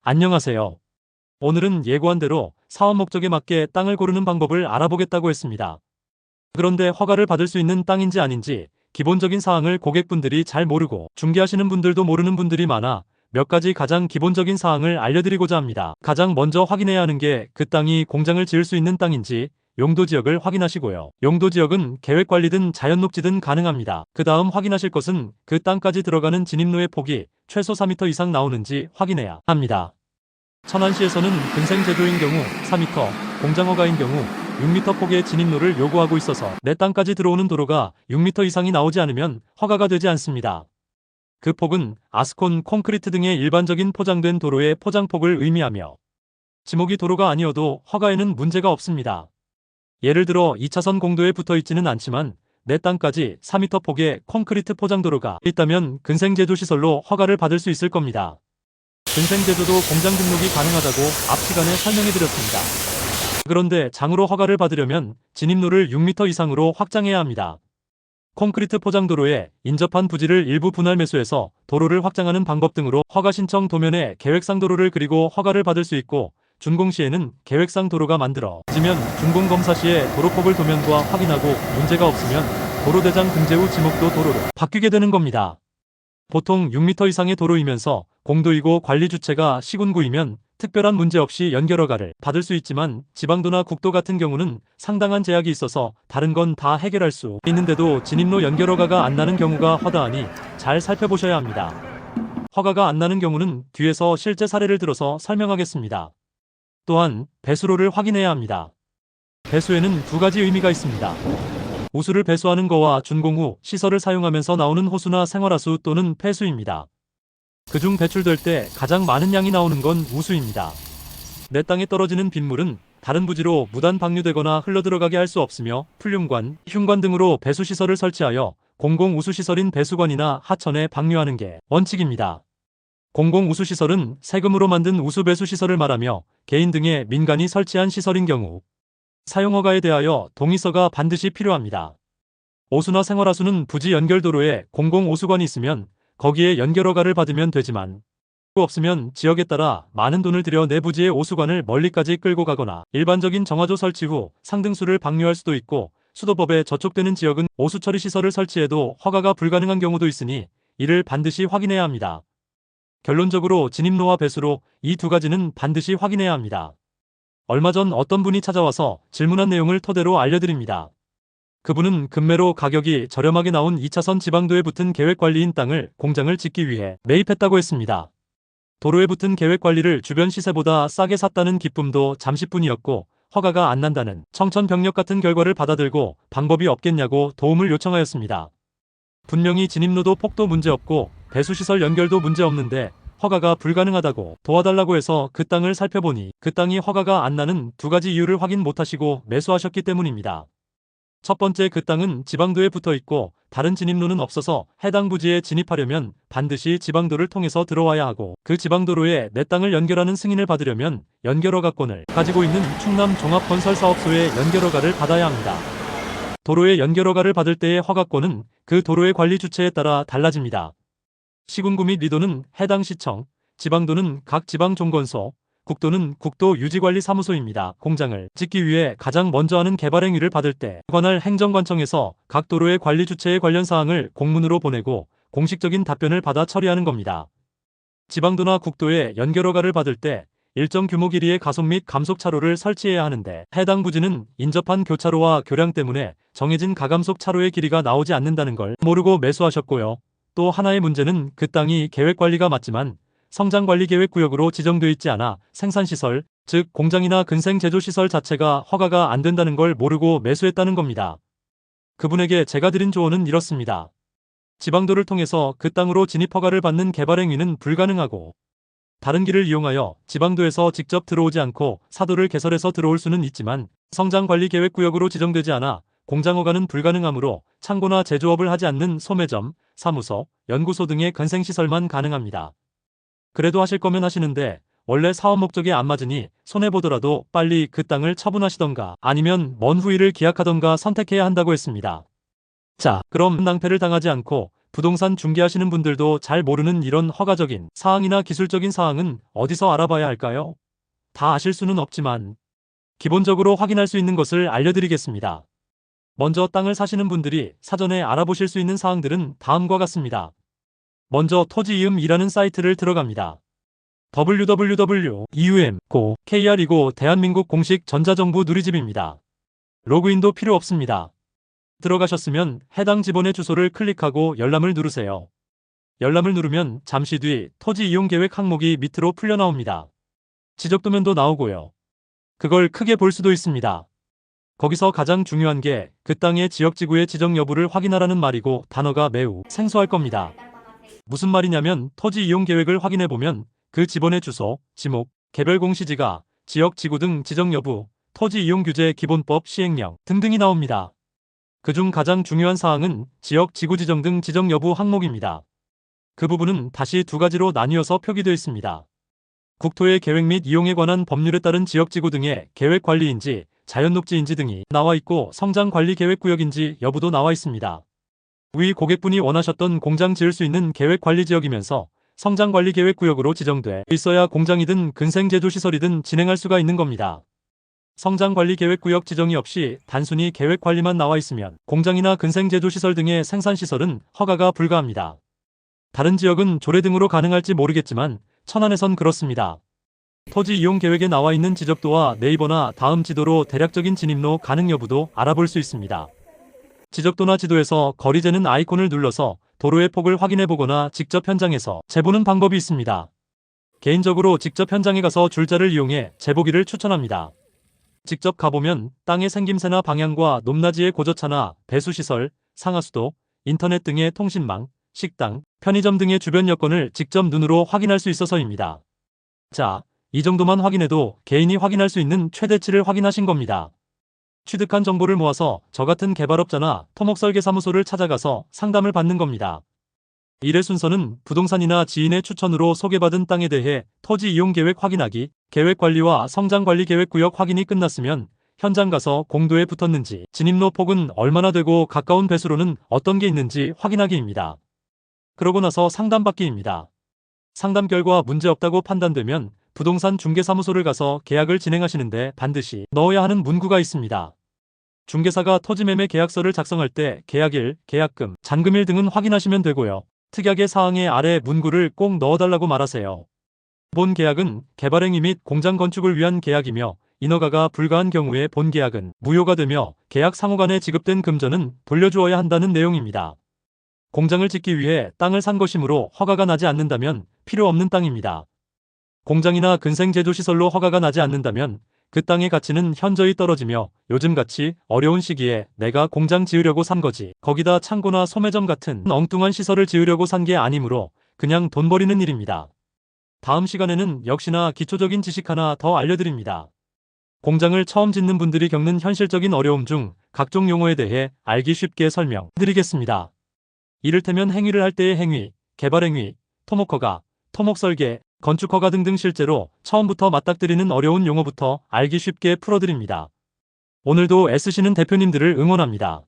안녕하세요. 오늘은 예고한 대로 사업 목적에 맞게 땅을 고르는 방법을 알아보겠다고 했습니다. 그런데 허가를 받을 수 있는 땅인지 아닌지 기본적인 사항을 고객분들이 잘 모르고 중개하시는 분들도 모르는 분들이 많아 몇 가지 가장 기본적인 사항을 알려드리고자 합니다. 가장 먼저 확인해야 하는 게 그 땅이 공장을 지을 수 있는 땅인지 용도 지역을 확인하시고요. 용도 지역은 계획관리든 자연녹지든 가능합니다. 그 다음 확인하실 것은 그 땅까지 들어가는 진입로의 폭이 최소 4m 이상 나오는지 확인해야 합니다. 천안시에서는 근생제도인 경우 4m, 공장허가인 경우 6m 폭의 진입로를 요구하고 있어서 내 땅까지 들어오는 도로가 6m 이상이 나오지 않으면 허가가 되지 않습니다. 그 폭은 아스콘, 콘크리트 등의 일반적인 포장된 도로의 포장폭을 의미하며 지목이 도로가 아니어도 허가에는 문제가 없습니다. 예를 들어 2차선 공도에 붙어 있지는 않지만 내 땅까지 4m 폭의 콘크리트 포장도로가 있다면 근생제조시설로 허가를 받을 수 있을 겁니다. 근생제조도 공장 등록이 가능하다고 앞 시간에 설명해드렸습니다. 그런데 장으로 허가를 받으려면 진입로를 6m 이상으로 확장해야 합니다. 콘크리트 포장도로에 인접한 부지를 일부 분할 매수해서 도로를 확장하는 방법 등으로 허가 신청 도면에 계획상 도로를 그리고 허가를 받을 수 있고, 준공시에는 계획상 도로가 만들어지면 준공검사 시에 도로폭을 도면과 확인하고 문제가 없으면 도로대장 등재 후 지목도 도로로 바뀌게 되는 겁니다. 보통 6m 이상의 도로이면서 공도이고 관리 주체가 시군구이면 특별한 문제 없이 연결허가를 받을 수 있지만 지방도나 국도 같은 경우는 상당한 제약이 있어서 다른 건 다 해결할 수 있는데도 진입로 연결허가가 안 나는 경우가 허다하니 잘 살펴보셔야 합니다. 허가가 안 나는 경우는 뒤에서 실제 사례를 들어서 설명하겠습니다. 또한 배수로를 확인해야 합니다. 배수에는 두 가지 의미가 있습니다. 우수를 배수하는 거와 준공 후 시설을 사용하면서 나오는 호수나 생활하수 또는 폐수입니다. 그중 배출될 때 가장 많은 양이 나오는 건 우수입니다. 내 땅에 떨어지는 빗물은 다른 부지로 무단 방류되거나 흘러들어가게 할 수 없으며 풀융관, 흉관 등으로 배수시설을 설치하여 공공우수시설인 배수관이나 하천에 방류하는 게 원칙입니다. 공공우수시설은 세금으로 만든 우수배수시설을 말하며 개인 등의 민간이 설치한 시설인 경우 사용허가에 대하여 동의서가 반드시 필요합니다. 오수나 생활하수는 부지 연결도로에 공공오수관이 있으면 거기에 연결허가를 받으면 되지만 없으면 지역에 따라 많은 돈을 들여 내 부지의 오수관을 멀리까지 끌고 가거나 일반적인 정화조 설치 후 상등수를 방류할 수도 있고, 수도법에 저촉되는 지역은 오수처리 시설을 설치해도 허가가 불가능한 경우도 있으니 이를 반드시 확인해야 합니다. 결론적으로 진입로와 배수로 이 두 가지는 반드시 확인해야 합니다. 얼마 전 어떤 분이 찾아와서 질문한 내용을 토대로 알려드립니다. 그분은 급매로 가격이 저렴하게 나온 2차선 지방도에 붙은 계획관리인 땅을 공장을 짓기 위해 매입했다고 했습니다. 도로에 붙은 계획관리를 주변 시세보다 싸게 샀다는 기쁨도 잠시뿐이었고, 허가가 안 난다는 청천벽력 같은 결과를 받아들고 방법이 없겠냐고 도움을 요청하였습니다. 분명히 진입로도 폭도 문제없고 배수시설 연결도 문제없는데 허가가 불가능하다고 도와달라고 해서 그 땅을 살펴보니 그 땅이 허가가 안 나는 두 가지 이유를 확인 못하시고 매수하셨기 때문입니다. 첫 번째, 그 땅은 지방도에 붙어 있고 다른 진입로는 없어서 해당 부지에 진입하려면 반드시 지방도를 통해서 들어와야 하고, 그 지방도로에 내 땅을 연결하는 승인을 받으려면 연결허가권을 가지고 있는 충남 종합건설사업소에 연결허가를 받아야 합니다. 도로의 연결허가를 받을 때의 허가권은 그 도로의 관리 주체에 따라 달라집니다. 시군구 및 리도는 해당 시청, 지방도는 각 지방종건소, 국도는 국도유지관리사무소입니다. 공장을 짓기 위해 가장 먼저 하는 개발행위를 받을 때 관할 행정관청에서 각 도로의 관리 주체의 관련 사항을 공문으로 보내고 공식적인 답변을 받아 처리하는 겁니다. 지방도나 국도에 연결허가를 받을 때 일정 규모 길이의 가속 및 감속 차로를 설치해야 하는데 해당 부지는 인접한 교차로와 교량 때문에 정해진 가감속 차로의 길이가 나오지 않는다는 걸 모르고 매수하셨고요. 또 하나의 문제는 그 땅이 계획관리가 맞지만 성장관리계획구역으로 지정되어 있지 않아 생산시설, 즉 공장이나 근생제조시설 자체가 허가가 안 된다는 걸 모르고 매수했다는 겁니다. 그분에게 제가 드린 조언은 이렇습니다. 지방도를 통해서 그 땅으로 진입허가를 받는 개발행위는 불가능하고, 다른 길을 이용하여 지방도에서 직접 들어오지 않고 사도를 개설해서 들어올 수는 있지만 성장관리계획구역으로 지정되지 않아 공장허가는 불가능하므로 창고나 제조업을 하지 않는 소매점, 사무소, 연구소 등의 근생시설만 가능합니다. 그래도 하실 거면 하시는데 원래 사업 목적에 안 맞으니 손해보더라도 빨리 그 땅을 처분하시던가 아니면 먼 후일을 기약하던가 선택해야 한다고 했습니다. 자, 그럼 낭패를 당하지 않고 부동산 중개하시는 분들도 잘 모르는 이런 허가적인 사항이나 기술적인 사항은 어디서 알아봐야 할까요? 다 아실 수는 없지만 기본적으로 확인할 수 있는 것을 알려드리겠습니다. 먼저 땅을 사시는 분들이 사전에 알아보실 수 있는 사항들은 다음과 같습니다. 먼저 토지이음이라는 사이트를 들어갑니다. www.eum.go.kr이고 대한민국 공식 전자정부 누리집입니다. 로그인도 필요 없습니다. 들어가셨으면 해당 지번의 주소를 클릭하고 열람을 누르세요. 열람을 누르면 잠시 뒤 토지 이용 계획 항목이 밑으로 풀려 나옵니다. 지적도면도 나오고요. 그걸 크게 볼 수도 있습니다. 거기서 가장 중요한 게 그 땅의 지역지구의 지정 여부를 확인하라는 말이고 단어가 매우 생소할 겁니다. 무슨 말이냐면 토지 이용 계획을 확인해보면 그 지번의 주소, 지목, 개별 공시지가, 지역지구 등 지정 여부, 토지 이용 규제 기본법 시행령 등등이 나옵니다. 그중 가장 중요한 사항은 지역 지구 지정 등 지정 여부 항목입니다. 그 부분은 다시 두 가지로 나뉘어서 표기되어 있습니다. 국토의 계획 및 이용에 관한 법률에 따른 지역지구 등의 계획관리인지 자연녹지인지 등이 나와 있고 성장관리계획구역인지 여부도 나와 있습니다. 위 고객분이 원하셨던 공장 지을 수 있는 계획관리지역이면서 성장관리계획구역으로 지정돼 있어야 공장이든 근생제조시설이든 진행할 수가 있는 겁니다. 성장관리계획구역 지정이 없이 단순히 계획관리만 나와 있으면 공장이나 근생제조시설 등의 생산시설은 허가가 불가합니다. 다른 지역은 조례 등으로 가능할지 모르겠지만 천안에선 그렇습니다. 토지 이용 계획에 나와 있는 지적도와 네이버나 다음 지도로 대략적인 진입로 가능 여부도 알아볼 수 있습니다. 지적도나 지도에서 거리 재는 아이콘을 눌러서 도로의 폭을 확인해 보거나 직접 현장에서 재보는 방법이 있습니다. 개인적으로 직접 현장에 가서 줄자를 이용해 재보기를 추천합니다. 직접 가보면 땅의 생김새나 방향과 높낮이의 고저차나 배수시설, 상하수도, 인터넷 등의 통신망, 식당, 편의점 등의 주변 여건을 직접 눈으로 확인할 수 있어서입니다. 자, 이 정도만 확인해도 개인이 확인할 수 있는 최대치를 확인하신 겁니다. 취득한 정보를 모아서 저 같은 개발업자나 토목설계사무소를 찾아가서 상담을 받는 겁니다. 일의 순서는 부동산이나 지인의 추천으로 소개받은 땅에 대해 토지 이용 계획 확인하기, 계획관리와 성장관리계획구역 확인이 끝났으면 현장 가서 공도에 붙었는지, 진입로 폭은 얼마나 되고 가까운 배수로는 어떤 게 있는지 확인하기입니다. 그러고 나서 상담받기입니다. 상담 결과 문제없다고 판단되면 부동산 중개사무소를 가서 계약을 진행하시는데 반드시 넣어야 하는 문구가 있습니다. 중개사가 토지매매 계약서를 작성할 때 계약일, 계약금, 잔금일 등은 확인하시면 되고요. 특약의 사항의 아래 문구를 꼭 넣어달라고 말하세요. 본 계약은 개발행위 및 공장 건축을 위한 계약이며 인허가가 불가한 경우에 본 계약은 무효가 되며 계약 상호간에 지급된 금전은 돌려주어야 한다는 내용입니다. 공장을 짓기 위해 땅을 산 것이므로 허가가 나지 않는다면 필요 없는 땅입니다. 공장이나 근생제조시설로 허가가 나지 않는다면 그 땅의 가치는 현저히 떨어지며 요즘같이 어려운 시기에 내가 공장 지으려고 산 거지 거기다 창고나 소매점 같은 엉뚱한 시설을 지으려고 산 게 아니므로 그냥 돈 버리는 일입니다. 다음 시간에는 역시나 기초적인 지식 하나 더 알려드립니다. 공장을 처음 짓는 분들이 겪는 현실적인 어려움 중 각종 용어에 대해 알기 쉽게 설명드리겠습니다. 이를테면 행위를 할 때의 행위, 개발행위, 토목허가, 토목설계, 건축허가 등등 실제로 처음부터 맞닥뜨리는 어려운 용어부터 알기 쉽게 풀어드립니다. 오늘도 애쓰시는 대표님들을 응원합니다.